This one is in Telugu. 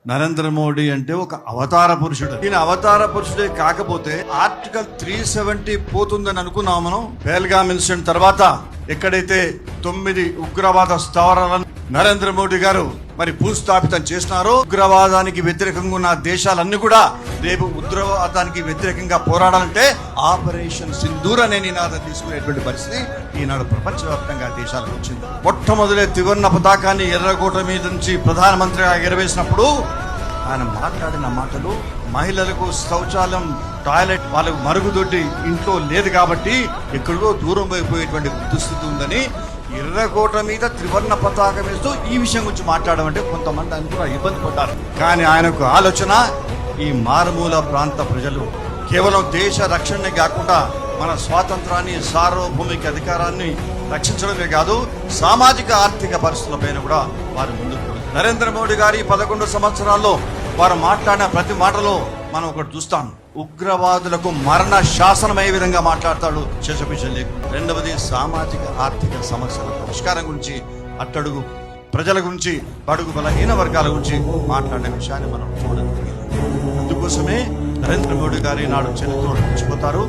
నరేంద్ర మోడీ అంటే ఒక అవతార పురుషుడు. ఈయన అవతార పురుషుడే కాకపోతే ఆర్టికల్ 370 పోతుందని అనుకున్నాం మనం. పహల్గామ్ ఇన్సిడెంట్ తర్వాత ఎక్కడైతే 9 ఉగ్రవాద స్థావరాలను నరేంద్ర మోడీ గారు మరి భూస్థాపితం చేసినారో, ఉగ్రవాదానికి వ్యతిరేకంగా ఉన్న దేశాలన్నీ కూడా రేపు ఉగ్రవాదానికి వ్యతిరేకంగా పోరాడాలంటే ఆపరేషన్ సింధూర్ అనే నినాదం తీసుకునేటువంటి పరిస్థితి ఈనాడు ప్రపంచవ్యాప్తంగా దేశాలకు వచ్చింది. మొట్టమొదటి త్రివర్ణ పతాకాన్ని ఎర్రకోట మీద నుంచి ప్రధానమంత్రిగా ఎగరవేసినప్పుడు ఆయన మాట్లాడిన మాటలు, మహిళలకు శౌచాలయం, టాయిలెట్, వాళ్ళకు మరుగుదొడ్డి ఇంట్లో లేదు కాబట్టి ఎక్కడికో దూరం అయిపోయేటువంటి దుస్థితి ఉందని ఎర్రకోట మీద త్రివర్ణ పతాకం వేస్తూ ఈ విషయం గురించి మాట్లాడమంటే కొంతమంది ఆయన కూడా ఇబ్బంది పడ్డారు. కానీ ఆయనకు ఆలోచన ఈ మారుమూల ప్రాంత ప్రజలు కేవలం దేశ రక్షణే కాకుండా మన స్వాతంత్రాన్ని, సార్వభౌమిక అధికారాన్ని రక్షించడమే కాదు, సామాజిక ఆర్థిక పరిస్థితులపైన కూడా వారు ముందుకు. నరేంద్ర మోడీ గారి 11 సంవత్సరాల్లో వారు మాట్లాడిన ప్రతి మాటలో మనం ఒకటి చూస్తాం. ఉగ్రవాదులకు మరణ శాసనం ఏ విధంగా మాట్లాడతాడు శేషపిషలే. రెండవది సామాజిక ఆర్థిక సమస్యల పరిష్కారం గురించి, అట్టడుగు ప్రజల గురించి, బడుగు బలహీన వర్గాల గురించి మాట్లాడిన విషయాన్ని మనం చూడగలిగాం. అందుకోసమే నరేంద్ర మోడీ గారి నాడు చరిత్రలో నిలిచిపోతారు.